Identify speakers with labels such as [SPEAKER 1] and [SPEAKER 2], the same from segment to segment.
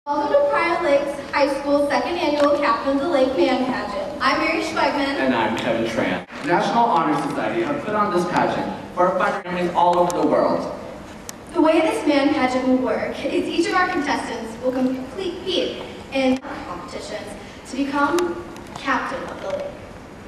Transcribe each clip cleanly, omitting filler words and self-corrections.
[SPEAKER 1] Welcome to Prior Lakes High School's second annual Captain of the Lake Man Pageant. I'm Schwegman.
[SPEAKER 2] And I'm Kevin Tran. The National Honor Society have put on this pageant for fun families all over the world.
[SPEAKER 1] The way this man pageant will work is each of our contestants will compete in competitions to become captain of the lake.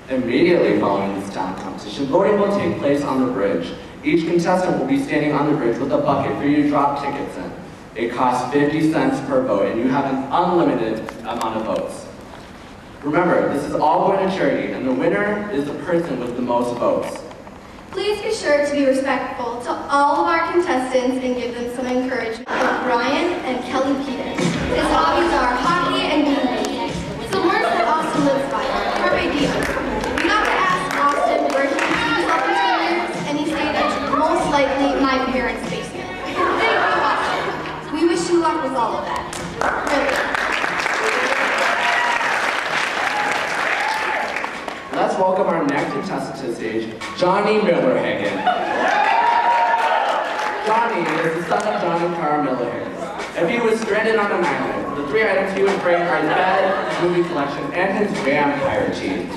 [SPEAKER 2] Immediately following this talent competition, voting will take place on the bridge. Each contestant will be standing on the bridge with a bucket for you to drop tickets in. It costs 50 cents per vote, and you have an unlimited amount of votes. Remember, this is all going to charity, and the winner is the person with the most votes.
[SPEAKER 1] Please be sure to be respectful to all of our contestants and give them some encouragement. Brian and Kelly Peters. His hobbies are hockey and beanbaking. Some words that Austin lives by are carpe diem. We got to ask Austin where he can see himself in 2 years, and he stated, most likely my parents' basement. Thank you, Austin. We wish you luck with all of that.
[SPEAKER 2] Let's welcome our next contestant to the stage, Johnny Millerhagen. Johnny is the son of John and Cara Millerhagen. If he was stranded on an island, the 3 items he would bring are his bed, his movie collection, and his vampire teeth.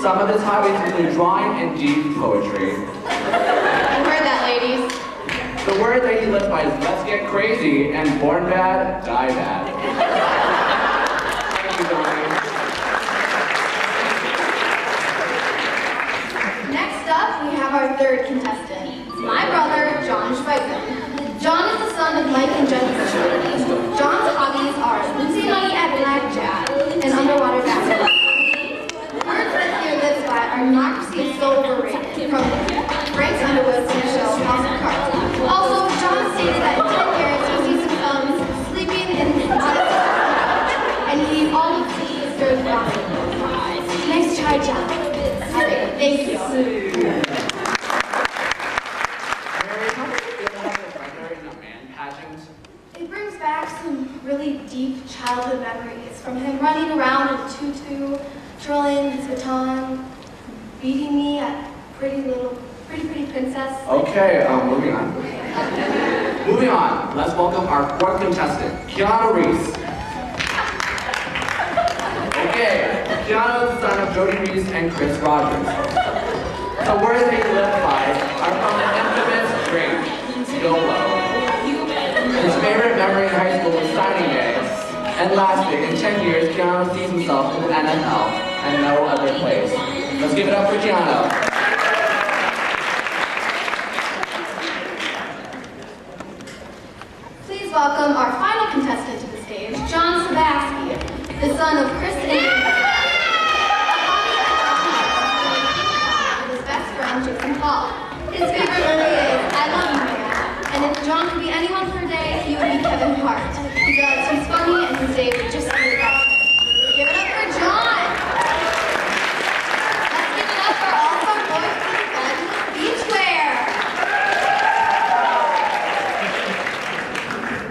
[SPEAKER 2] Some of his hobbies include drawing and deep poetry.
[SPEAKER 1] I heard that, ladies.
[SPEAKER 2] The word that he lives by is let's get crazy and born bad, die bad. Thank you, Johnny.
[SPEAKER 1] Next up, we have our third contestant, my brother, John Schwegman. John is the son of Mike and Jenny Schwegman. John's hobbies are losing money at blackjack and underwater basketball. Words that he lives by are democracy is so overrated, from Frank's Underwood's show House of Cards. Also, John stated that in 10 years he sees himself sleeping in and he all he serves ramen. Nice try, John. Alright, thank you.
[SPEAKER 2] Mary, how did you feel having a brother in a man pageant?
[SPEAKER 1] It brings back some really deep childhood memories from him running around in a tutu, twirling his baton, beating me at pretty princess.
[SPEAKER 2] Okay, moving on. Moving on, let's welcome our fourth contestant, Keanu Reese. Okay, Keanu is the son of Jody Reese and Chris Rogers. The words that he lives by are from the infamous drink, YOLO. His favorite memory in high school was signing day. And lastly, in 10 years, Keanu sees himself in the NFL and no other place. Let's give it up for Keanu.
[SPEAKER 1] Please welcome our final contestant to the stage, John Sabaski, the son of Chris and his best friend, Jason Paul. His favorite movie is I Love You Man, and if John could be anyone for a day, he would be Kevin Hart, because he's funny and his days would just be the best. Give it up for John! Let's give it up for all of our boys being fun beachwear!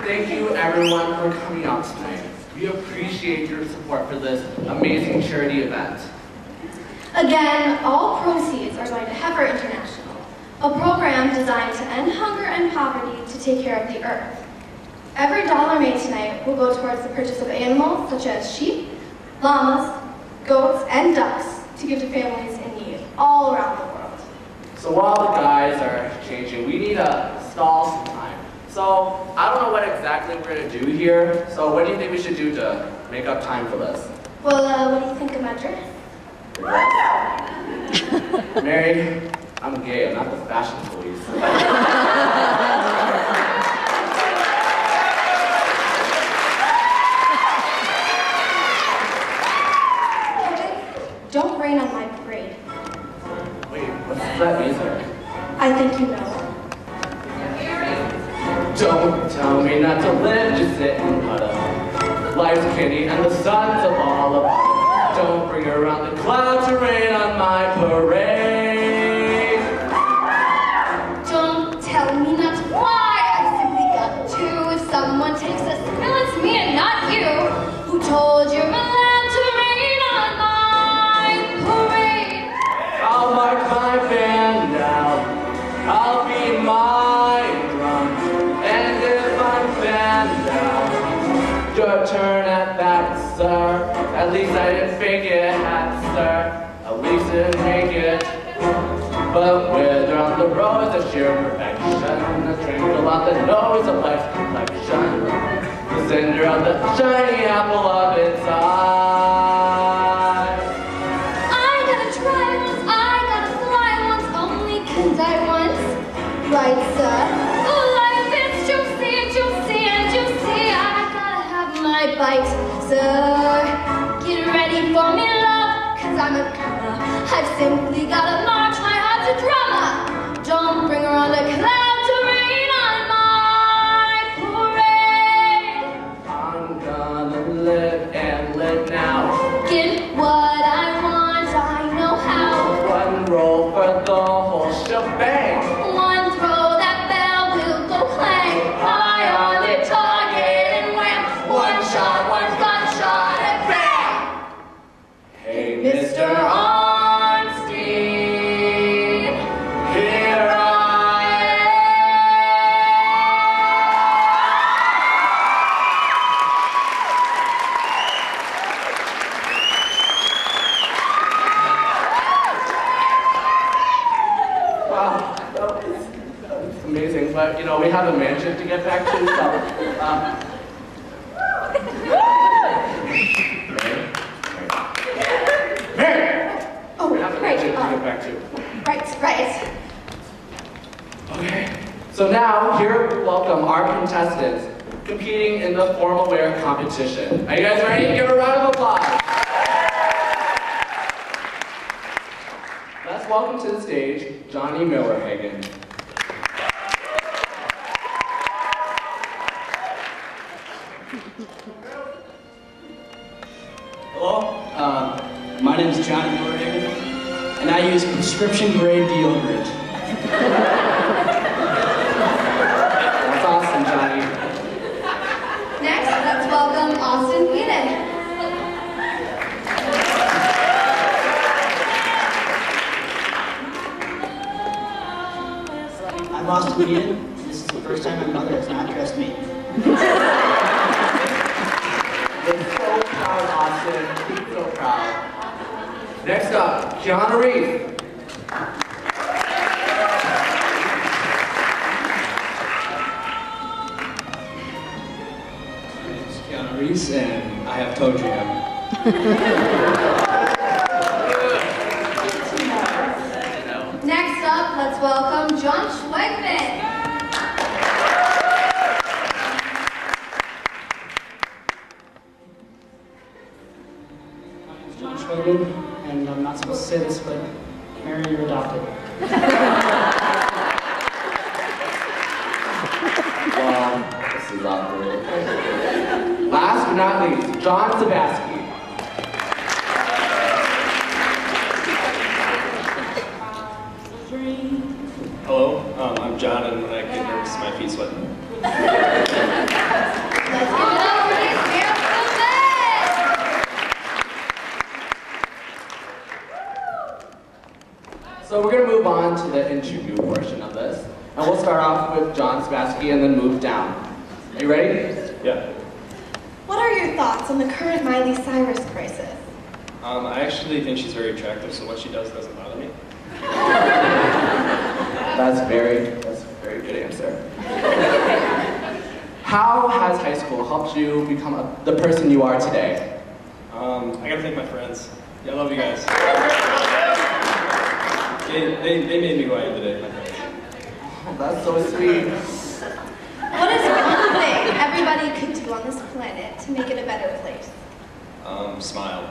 [SPEAKER 2] Thank you everyone for coming out tonight. We appreciate your support for this amazing charity event.
[SPEAKER 1] Again, all proceeds are going to Heifer International, a program designed to end hunger and poverty to take care of the earth. Every dollar made tonight will go towards the purchase of animals such as sheep, llamas, goats, and ducks to give to families in need all around the world.
[SPEAKER 2] So while the guys are changing, we need to stall some time. So I don't know what exactly we're going to do here, so what do you think we should do to make up time for this?
[SPEAKER 1] Well, what do you think of my dress?
[SPEAKER 2] Mary, I'm gay, I'm not the fashion police.
[SPEAKER 1] Don't rain on my parade.
[SPEAKER 2] Wait, what's that music?
[SPEAKER 1] I think you know.
[SPEAKER 2] Don't tell me not to live, just sit and puddle. Life's kitty and the sun's a ball of fun. Don't bring around the clouds to rain on my parade.
[SPEAKER 1] Don't tell me not to fly, I simply got to. If someone takes us, then it's me and not you. Who told you allowed to rain on my parade?
[SPEAKER 2] I'll mark my band out. I'll be my drum. And if I'm banned out, no turn at that, sir. At least I didn't fake it, sir. At least I didn't make it. But whether on the road is a sheer perfection, a twinkle on the nose of life's complexion, the cinder of the shiny apple of its eye.
[SPEAKER 1] I gotta try once, I gotta fly once, only can die once. Right, sir? Oh, life is juicy, juicy, and juicy. I gotta have my bite, sir. Get ready for me, love, cause I'm a comer. I've simply gotta march my heart to drama. Don't bring around a cloud to rain on my parade.
[SPEAKER 2] I'm gonna live and live now.
[SPEAKER 1] Get what I want, I know how.
[SPEAKER 2] One roll for the whole shebang.
[SPEAKER 1] One throw, that bell will go clang. Eye on the target and wham. One shot, one gunshot, and bam.
[SPEAKER 2] Hey, Mr. Arnstein, here I am. Wow, that was amazing. But, you know, we have a mansion to get back to, so... Mary!
[SPEAKER 1] Oh,
[SPEAKER 2] We have a
[SPEAKER 1] right.
[SPEAKER 2] mansion to get back to.
[SPEAKER 1] Right.
[SPEAKER 2] Okay, so now here we welcome our contestants competing in the formal wear competition. Are you guys ready? Give a round of applause. Let's welcome to the stage Johnny Millerhagen.
[SPEAKER 3] Hello, my name is Johnny Millerhagen, and I use prescription grade deodorant.
[SPEAKER 2] That's awesome, Johnny.
[SPEAKER 1] Next, let's welcome Austin Whedon.
[SPEAKER 3] I'm Austin Whedon. This is the first time my mother has not dressed me.
[SPEAKER 2] We're so proud, Austin. So proud. Next up, Keanu Reeves.
[SPEAKER 3] My name is Keanu Reeves, and I have toe jam.
[SPEAKER 1] Next up, let's welcome John Schwegman.
[SPEAKER 3] My name is John Schwegman, and I'm not supposed to say this, but Mary, you're adopted.
[SPEAKER 2] Wow, this is awkward. Last but not least, John Sebaski.
[SPEAKER 4] Hello, I'm John, and when I get nervous, my feet sweat.
[SPEAKER 1] Let's give it up for these beautiful men.
[SPEAKER 2] So we're going to move on to the interview portion of this. And we'll start off with John Sebaski and then move down. Are you ready?
[SPEAKER 4] Yeah.
[SPEAKER 1] What are your thoughts on the current Miley Cyrus crisis?
[SPEAKER 4] I actually think she's very attractive, so what she does doesn't bother me.
[SPEAKER 2] That's a very good answer. How has high school helped you become the person you are today?
[SPEAKER 4] I gotta thank my friends. Yeah, I love you guys. They made me who I am today, my friends.
[SPEAKER 2] Oh, that's so sweet.
[SPEAKER 1] What is one thing everybody could do on this planet to make it a better place?
[SPEAKER 4] Smile.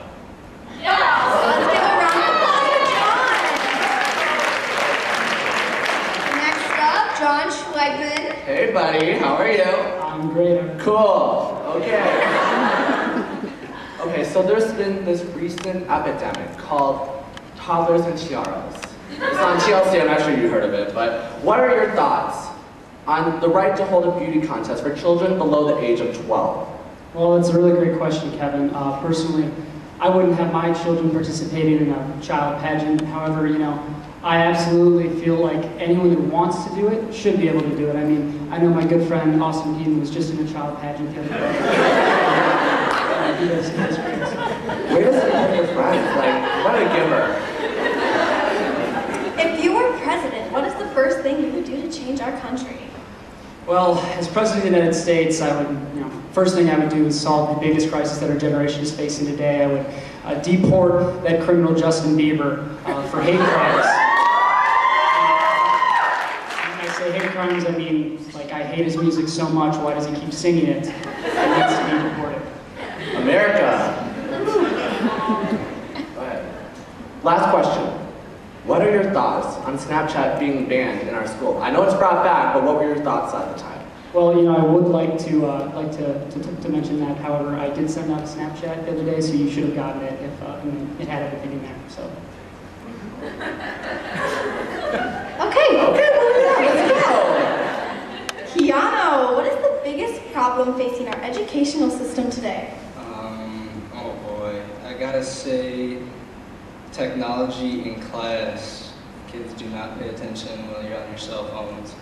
[SPEAKER 1] So let's give a round of applause for John. Next up, John Schwegman.
[SPEAKER 2] Hey buddy, how are you?
[SPEAKER 3] I'm great.
[SPEAKER 2] Cool, okay. Okay, so there's been this recent epidemic called toddlers and tiaras. It's on TLC, I'm not sure you heard of it, but what are your thoughts on the right to hold a beauty contest for children below the age of 12?
[SPEAKER 5] Well, it's a really great question, Kevin. Personally, I wouldn't have my children participating in a child pageant. However, you know, I absolutely feel like anyone who wants to do it should be able to do it. I mean, I know my good friend Austin Whedon was just in a child pageant the other day. Well, as President of the United States, I would, first thing I would do is solve the biggest crisis that our generation is facing today. I would deport that criminal Justin Bieber for hate crimes. When I say hate crimes, I mean, like, I hate his music so much, why does he keep singing it? It needs to be deported.
[SPEAKER 2] America. Go ahead. Last question. What are your thoughts on Snapchat being banned in our school? I know it's brought back, but what were your thoughts at the time?
[SPEAKER 5] Well, I would like to mention that. However, I did send out a Snapchat the other day, so you should have gotten it if it had everything in there. So.
[SPEAKER 1] Okay, let's go. Keanu, what is the biggest problem facing our educational system today?
[SPEAKER 6] Oh boy, I gotta say technology in class. Kids do not pay attention while you're on your cell phones.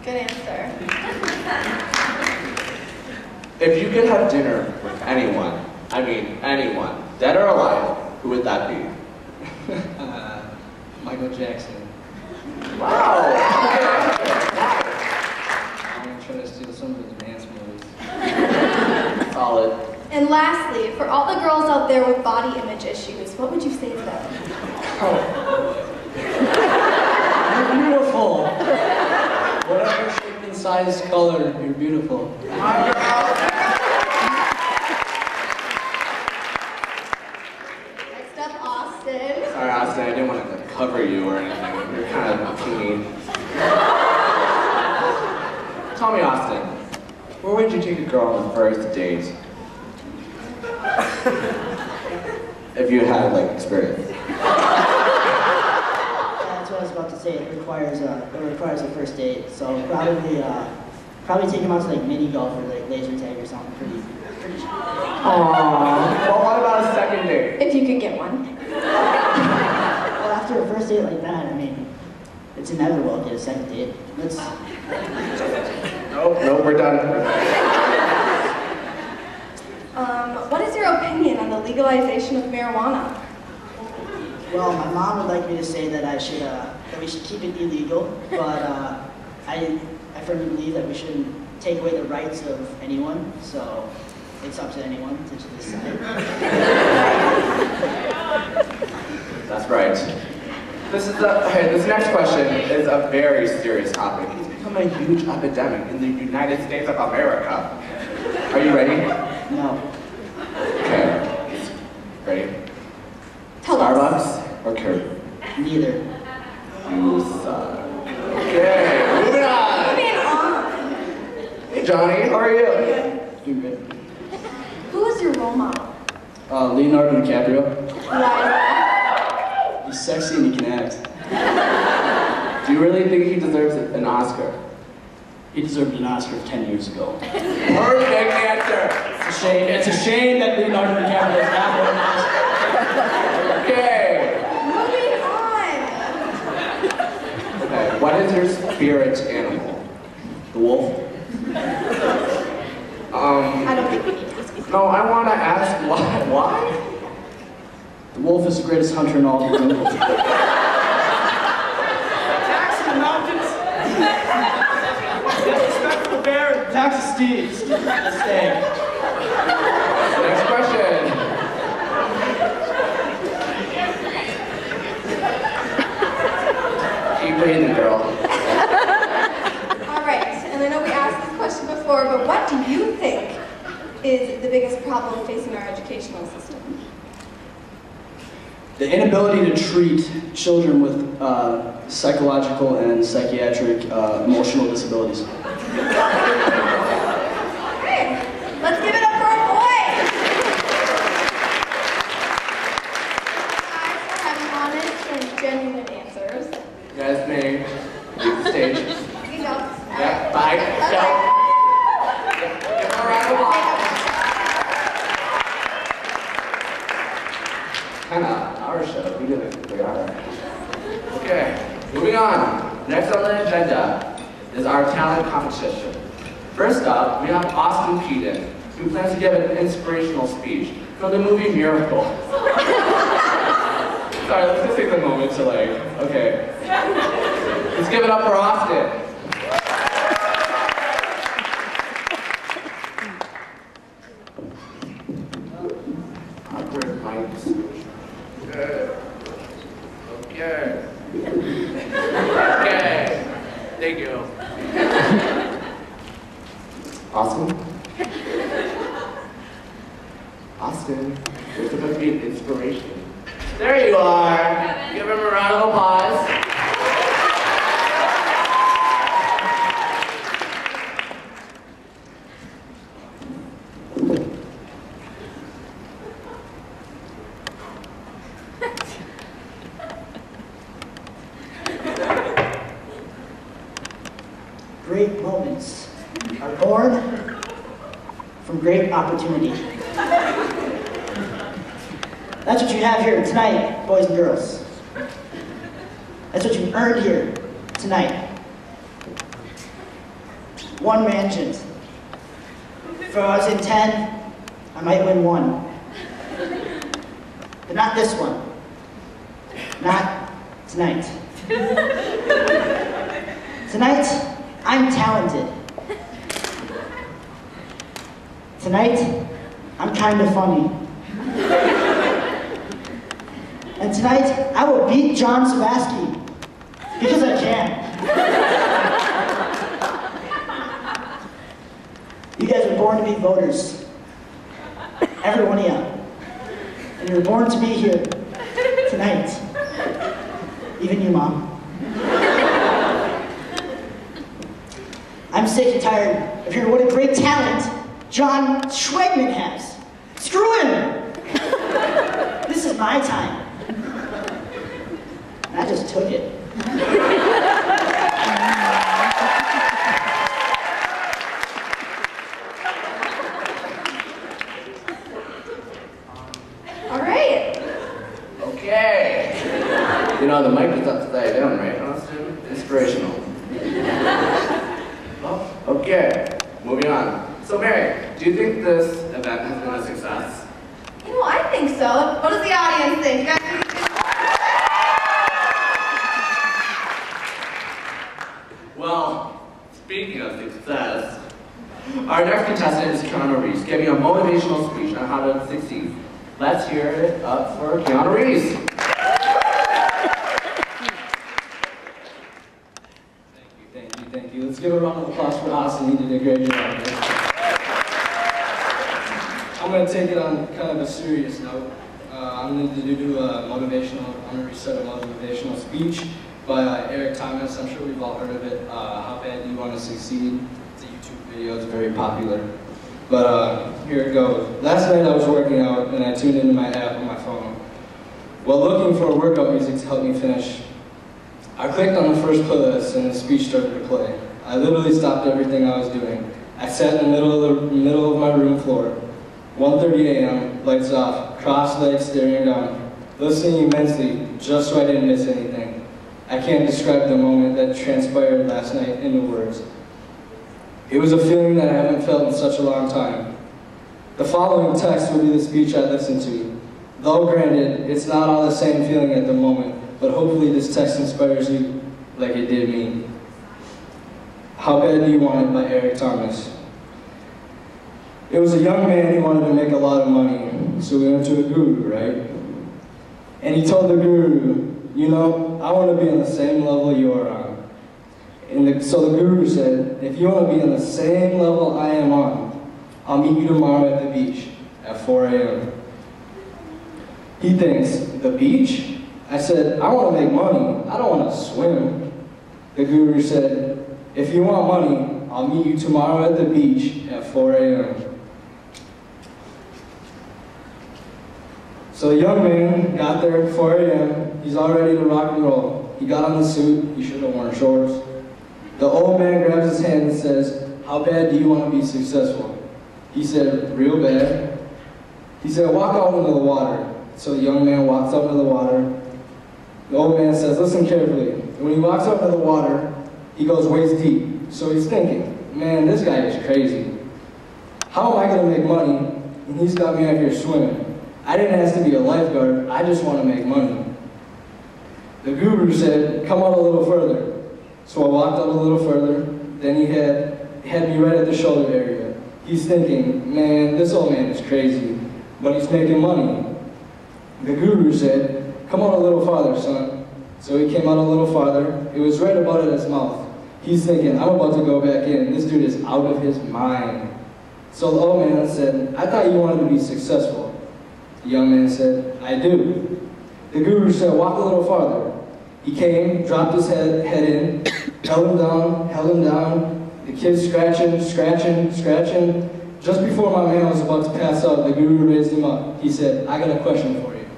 [SPEAKER 1] Good answer.
[SPEAKER 2] If you could have dinner with anyone, I mean anyone, dead or alive, who would that be?
[SPEAKER 6] Michael Jackson.
[SPEAKER 2] Wow!
[SPEAKER 6] I'm trying to steal some of his dance moves.
[SPEAKER 2] Solid.
[SPEAKER 1] And lastly, for all the girls out there with body image issues, what would you say to them?
[SPEAKER 6] You're beautiful. Whatever shape and size, color, you're beautiful.
[SPEAKER 1] Next up, Austin.
[SPEAKER 2] Sorry, Austin, I didn't want to cover you or anything. You're kind of teeny. Tell me, Austin, where would you take a girl on the first date? If you had, like, experience.
[SPEAKER 7] That's what I was about to say. It requires a first date. So probably take him out to like mini golf or like laser tag or something pretty.
[SPEAKER 2] Aww. Well, what about a second date?
[SPEAKER 1] If you could get one.
[SPEAKER 7] Well, after a first date like that, I mean, it's inevitable I'll get a second date.
[SPEAKER 2] Nope, we're done.
[SPEAKER 1] What is your opinion on the legalization of marijuana?
[SPEAKER 7] Well, my mom would like me to say that we should keep it illegal, but I firmly believe that we shouldn't take away the rights of anyone. So it's up to anyone to decide.
[SPEAKER 2] That's right. This next question is a very serious topic. It's become a huge epidemic in the United States of America. Are you ready?
[SPEAKER 7] No.
[SPEAKER 2] Okay. Ready?
[SPEAKER 1] Tell us.
[SPEAKER 2] Starbucks or Curry?
[SPEAKER 7] Neither.
[SPEAKER 2] You suck. Okay, moving on.
[SPEAKER 1] Moving on.
[SPEAKER 2] Hey Johnny, how are you?
[SPEAKER 7] Doing good.
[SPEAKER 1] Who is your role model?
[SPEAKER 6] Leonardo DiCaprio.
[SPEAKER 1] Why?
[SPEAKER 6] He's sexy and he can act.
[SPEAKER 2] Do you really think he deserves an Oscar?
[SPEAKER 6] He deserved an Oscar 10 years ago.
[SPEAKER 2] Perfect answer.
[SPEAKER 6] It's a shame that Leonardo DiCaprio does not win an Oscar.
[SPEAKER 2] Okay.
[SPEAKER 1] Moving on.
[SPEAKER 2] Okay. What is your spirit animal? The wolf?
[SPEAKER 1] I don't think we need to ask you.
[SPEAKER 2] No, I want to ask why. Why?
[SPEAKER 6] The wolf is the greatest hunter in all the jungle.
[SPEAKER 3] Tax the mountains. Respect for the bear. Tax the steeds. Let's stay.
[SPEAKER 2] Next question. Keep breathing, girl.
[SPEAKER 1] All right, and I know we asked this question before, but what do you think is the biggest problem facing our educational system?
[SPEAKER 6] The inability to treat children with psychological and psychiatric emotional disabilities.
[SPEAKER 1] Okay, let's give it up for our boys! Guys for having honest and genuine answers.
[SPEAKER 2] You guys may leave the stage.
[SPEAKER 1] You can go.
[SPEAKER 2] Yeah, bye. Go. Give them a round of applause. Kind of our show. We did it. We are. Okay, moving on. Next on the agenda is our talent competition. First up, we have Austin Peden, who plans to give an inspirational speech from the movie Miracle. Sorry, let's just take a moment to okay. Let's give it up for Austin. Awkward mics. Good. Okay. Okay. Thank you. Austin? Austin, you're supposed to be an inspiration. There you are. Give him a round of applause.
[SPEAKER 7] Great moments are born from great opportunity. That's what you have here tonight, boys and girls. That's what you earned here tonight. One mansion. If I was in 10, I might win one. But not this one. Not tonight. Tonight, I'm talented. Tonight, I'm kind of funny. And tonight, I will beat John Sebaski. Because I can. You guys were born to be voters. Every one of you. And you were born to be here tonight. Even you, Mom. I'm sick and tired of hearing what a great talent John Schwegman has. Screw him! This is my time. And I just took it.
[SPEAKER 1] All right.
[SPEAKER 2] Okay. You know, the mic is upside down, right, Austin? Inspirational. Well, okay. Moving on. So, Mary, do you think this event has been a success?
[SPEAKER 1] You know, I think so. What does the audience think? You guys think it's
[SPEAKER 2] Well, speaking of success, our next contestant is Keanu Reeves, giving a motivational speech on how to succeed. Let's hear it up for Keanu Reeves.
[SPEAKER 6] Thank you. Let's give a round of applause for Austin. He did a great job. I'm going to take it on kind of a serious note. I'm going to do I'm going to recite a motivational speech by Eric Thomas. I'm sure we've all heard of it. How Bad Do You Want to Succeed? It's a YouTube video. It's very popular. But here it goes. Last night I was working out and I tuned into my app on my phone. While looking for workout music to help me finish, I clicked on the first playlist and the speech started to play. I literally stopped everything I was doing. I sat in the middle of my room floor. 1:30 a.m., lights off, cross-legged staring down, listening immensely just so I didn't miss anything. I can't describe the moment that transpired last night into words. It was a feeling that I haven't felt in such a long time. The following text will be the speech I listened to. Though granted, it's not all the same feeling at the moment, but hopefully this text inspires you like it did me. How Bad Do You Want It by Eric Thomas. It was a young man who wanted to make a lot of money, so he went to a guru, right? And he told the guru, you know, I want to be on the same level you're on. So the guru said, if you want to be on the same level I am on, I'll meet you tomorrow at the beach at 4 a.m. He thinks, the beach? I said, I want to make money. I don't want to swim. The guru said, if you want money, I'll meet you tomorrow at the beach at 4 a.m. So the young man got there at 4 a.m. He's all ready to rock and roll. He got on the suit. He should have worn shorts. The old man grabs his hand and says, how bad do you want to be successful? He said, real bad. He said, walk out into the water. So the young man walks out into the water. The old man says, listen carefully. And when he walks out into the water, he goes waist deep. So he's thinking, man, this guy is crazy. How am I going to make money? And he's got me out here swimming. I didn't ask to be a lifeguard. I just want to make money. The guru said, come out a little further. So I walked out a little further. Then he had me right at the shoulder area. He He's thinking, man, this old man is crazy, but he's making money. The guru said, come on a little farther, son. So he came out a little farther. It was right about at his mouth. He's thinking, I'm about to go back in. This dude is out of his mind. So the old man said, I thought you wanted to be successful. The young man said, I do. The guru said, walk a little farther. He came, dropped his head in, held him down. The kid's scratching. Just before my man was about to pass out, the guru raised him up. He said, I got a question for you.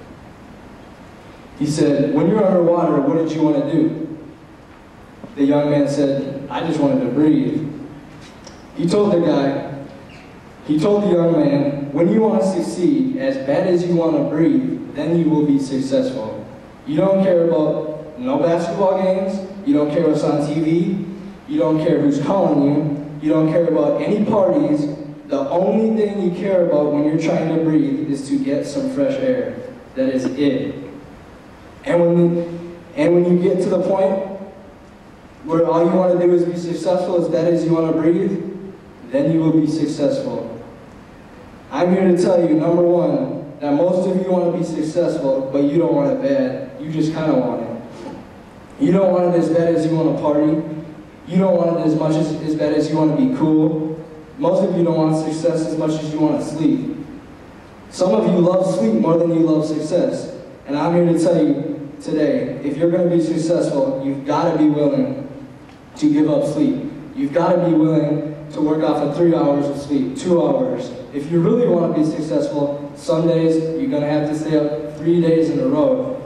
[SPEAKER 6] He said, when you're underwater, what did you want to do? The young man said, I just wanted to breathe. He told the young man, when you want to succeed, as bad as you want to breathe, then you will be successful. You don't care about no basketball games, you don't care what's on TV, you don't care who's calling you, you don't care about any parties. The only thing you care about when you're trying to breathe is to get some fresh air. That is it. And when you get to the point where all you want to do is be successful as bad as you want to breathe, then you will be successful. I'm here to tell you, number one, that most of you want to be successful, but you don't want it bad. You just kind of want it. You don't want it as bad as you want to party. You don't want it as bad as you want to be cool. Most of you don't want success as much as you want to sleep. Some of you love sleep more than you love success. And I'm here to tell you today, if you're going to be successful, you've got to be willing to give up sleep. You've got to be willing to work off of 3 hours of sleep, 2 hours. If you really want to be successful, some days you're going to have to stay up 3 days in a row.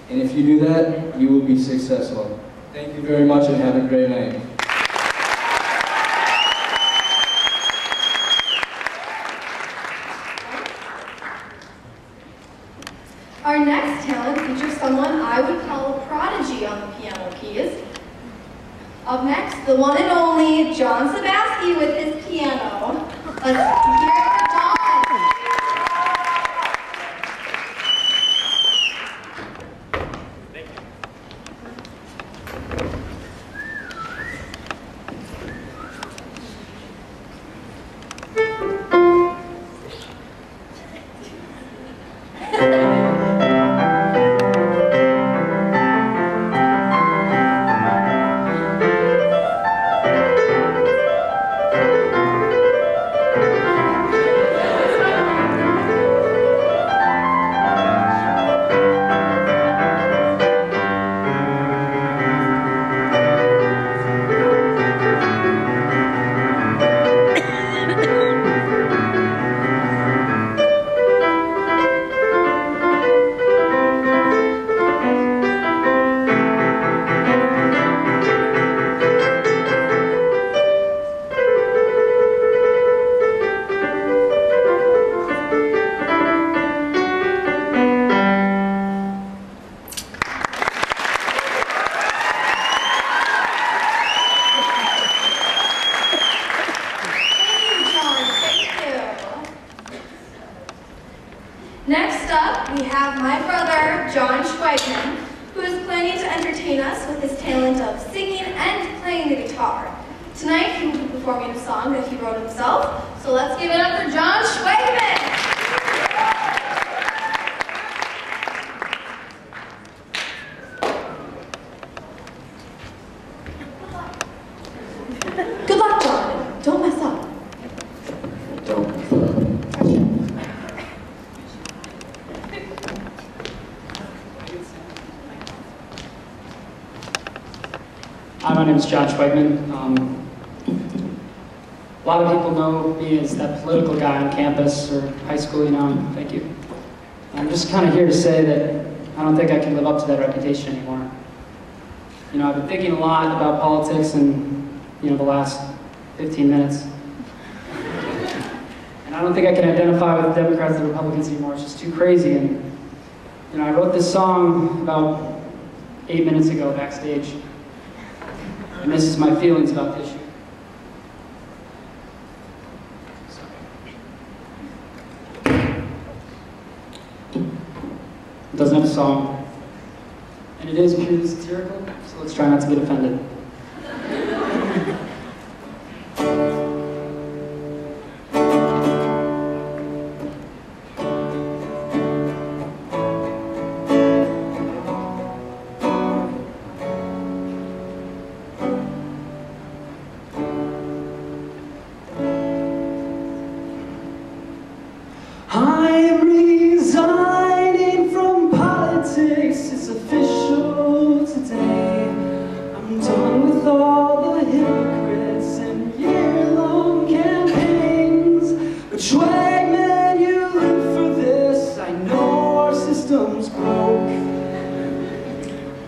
[SPEAKER 6] And if you do that, you will be successful. Thank you very much and have a great night.
[SPEAKER 1] Our next talent features someone I would call a prodigy on the piano keys. Up next, the one and only John Sebaski with his piano. Let's hear it for John. Next up, we have my brother, John Schwegman, who is planning to entertain us with his talent of singing and playing the guitar. Tonight, he will be performing a song that he wrote himself, so let's give it up for John Schwegman! Good luck, John. Don't mess up.
[SPEAKER 5] Hi, my name is John Schwegman. A lot of people know me as that political guy on campus or high school, you know, thank you. I'm just kind of here to say that I don't think I can live up to that reputation anymore. You know, I've been thinking a lot about politics in, you know, the last 15 minutes. And I don't think I can identify with Democrats and Republicans anymore. It's just too crazy. And, you know, I wrote this song about 8 minutes ago backstage. And this is my feelings about the issue. It doesn't have a song. And it is purely satirical, so let's try not to get offended. I'm resigning from politics, it's official today. I'm done with all the hypocrites and year-long campaigns. But Schwegman, you live for this, I know our system's broke.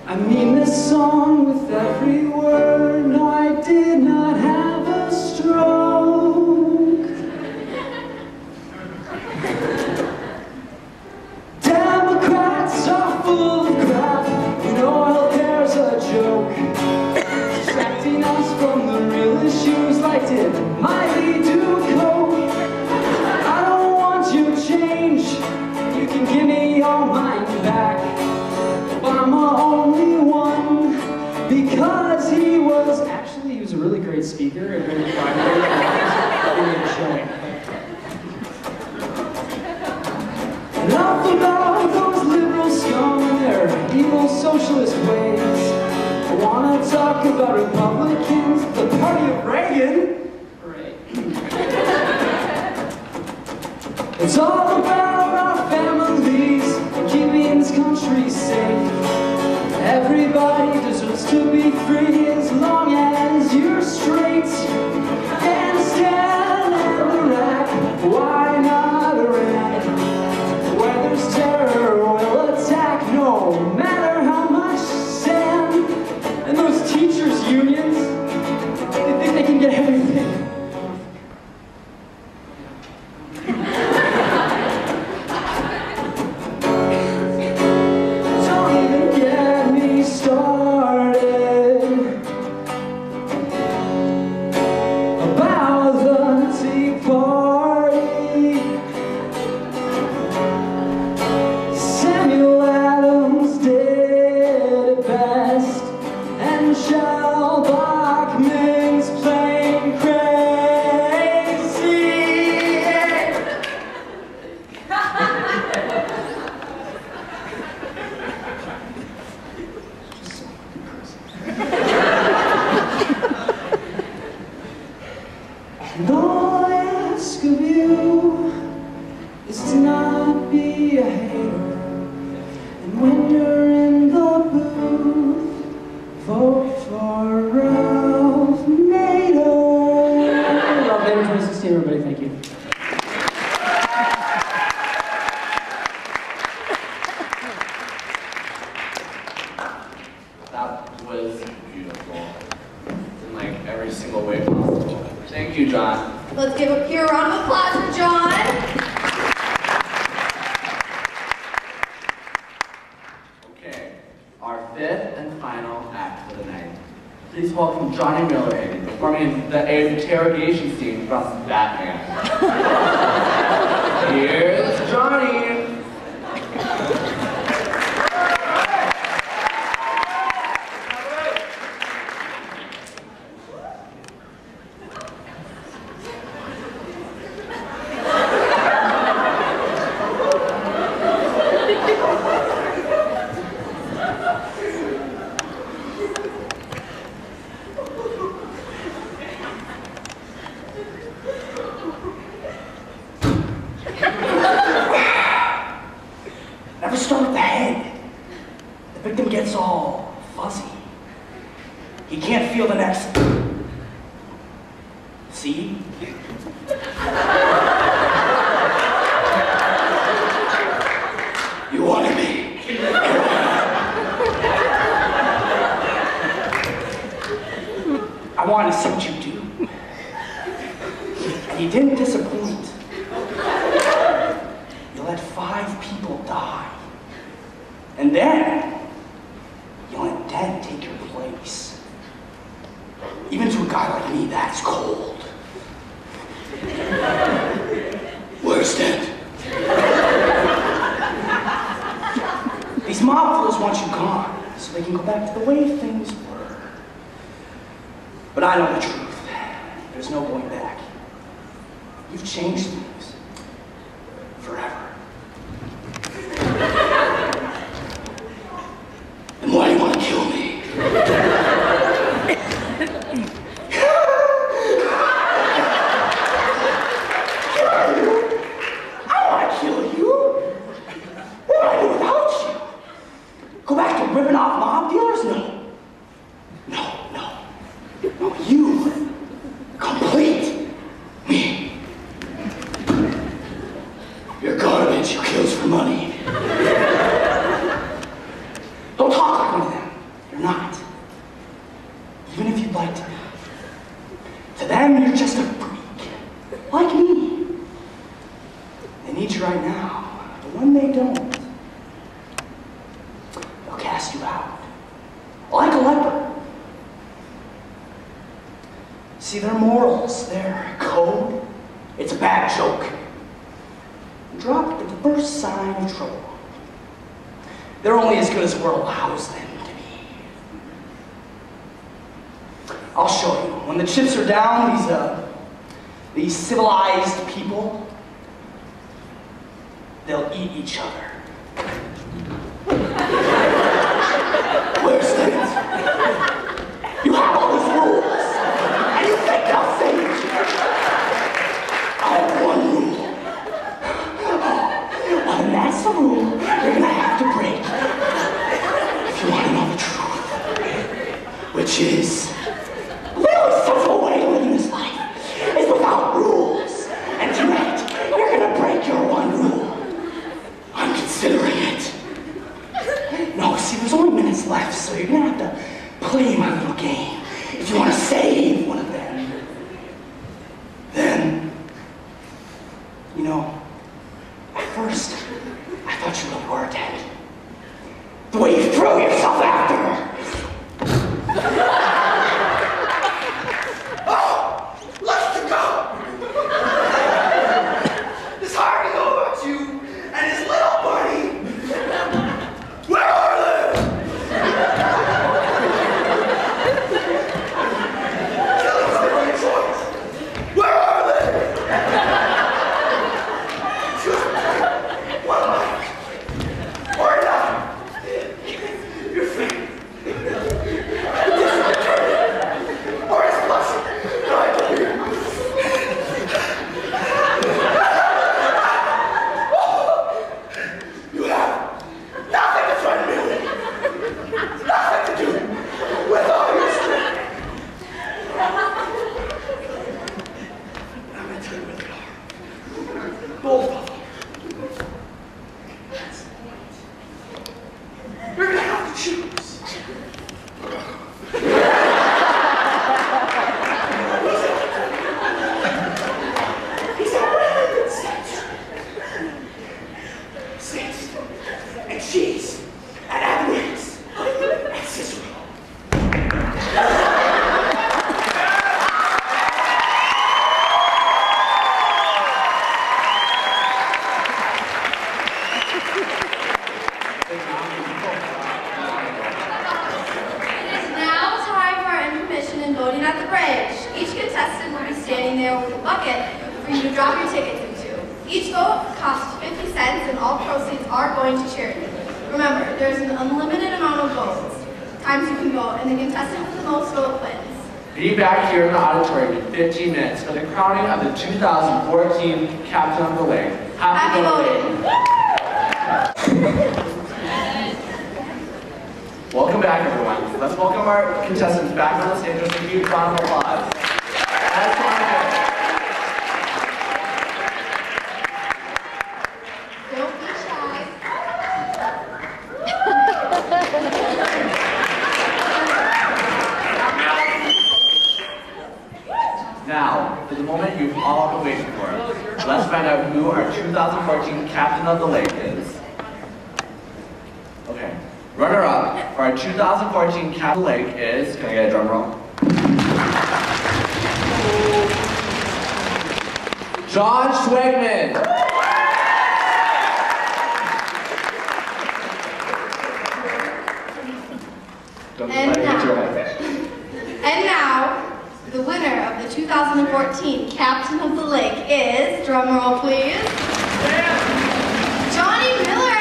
[SPEAKER 5] I mean this song with every word, no, I did not have a stroke. Democrats are full of crap, you know healthcare's a joke. Distracting us from the real issues like did Miley do coke. I don't want your change, you can give me your mind back. But I'm the only one, because he was a really great speaker and really primary and showing. Enough about those liberal scum and their evil socialist ways. I want to talk about Republicans, the party of Reagan. Right. It's all about our families and keeping this country safe. Everybody deserves to be free as long as you're straight. Afghanistan and Iraq, why not Iran? Where there's terror, we'll attack, no matter how much sand. And those teachers' unions, they think they can get everything. And all I ask of you is to not be a hater. And when you're in the booth, vote for Ralph Nader. Ralph Nader 2016, everybody, thank you.
[SPEAKER 2] That was beautiful. In like every single way possible. Thank you, John.
[SPEAKER 1] Let's give a pure round of applause for John.
[SPEAKER 2] Okay, our fifth and final act for the night. Please welcome Johnny Miller performing the interrogation scene from Batman. Here's Johnny.
[SPEAKER 7] Never start with the head. The victim gets all fuzzy. He can't feel the next. See? You wanted me. I wanted to see what you do. And you didn't disappoint. You let 5 people die. And then, you let dead take your place. Even to a guy like me, that's cold. Where's dead? These mob fools want you gone, so they can go back to the way things were. But I know the truth. There's no going back. You've changed things. Forever. And why do you want to kill me? I want to
[SPEAKER 8] money. Don't talk like one of them. You're not. Even if you'd like to be. To them, you're just a freak. Like me. They need you right now. But when they don't, they'll cast you out. Like a leper. See, their morals, their code, it's a bad joke. Dropped at the first sign of trouble. They're only as good as the world allows them to be. I'll show you. When the chips are down, these civilized people, they'll eat each other. Where's that? You have all these rules, and you think they'll save you. I have one rule. Well, and that's the rule you're gonna have to break if you want to know the truth, which is the really simple way to live in this life is without rules. And tonight, you're gonna break your one rule. I'm considering it. No, see, there's only minutes left, so you're gonna have to play my little game if you want to save one of them. Then, you know, at first, I thought you really were dead. The way you threw yourself after her. Oh, let's go! This hard to know about you and his little buddy. Where are they? Killing's the right choice. Where are they? One life. Or not. Your fate. Or his blessing. No, I don't hear. You have nothing to threaten me with. Nothing to do with all your strength. I'm gonna tell you where they are. Both of them. You're gonna have to choose. He's a really good sense. Saints and cheese and apples and Cicero.
[SPEAKER 1] It is now time for our intermission and voting at the bridge. Each contestant will be standing there with a bucket for you to drop your tickets into. Each vote costs 50 cents and all proceeds are going to charity. Remember, there's an unlimited amount of votes, times you can vote, and the contestant with the most vote wins.
[SPEAKER 2] Be back here in the auditorium in 15 minutes for the crowning of the 2014 Captain of the Lake.
[SPEAKER 1] Happy voting!
[SPEAKER 2] Welcome back, everyone. Let's welcome our contestants back on the stage with a huge round of applause. That's wonderful.
[SPEAKER 1] Don't be shy.
[SPEAKER 2] Now, for the moment you've all been waiting for. Let's find out who our 2014 Captain of the Lake is. Okay. Runner-up for our 2014 Captain of the Lake is, can I get a drum roll? John Schwegman. Don't let it hit your head.
[SPEAKER 1] And now, the winner of the 2014 Captain of the Lake is, drum roll please, Johnny Miller.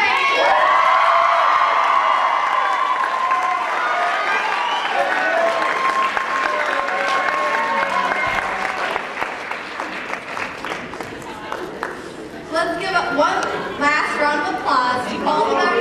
[SPEAKER 1] Let's give it one last round of applause to all of our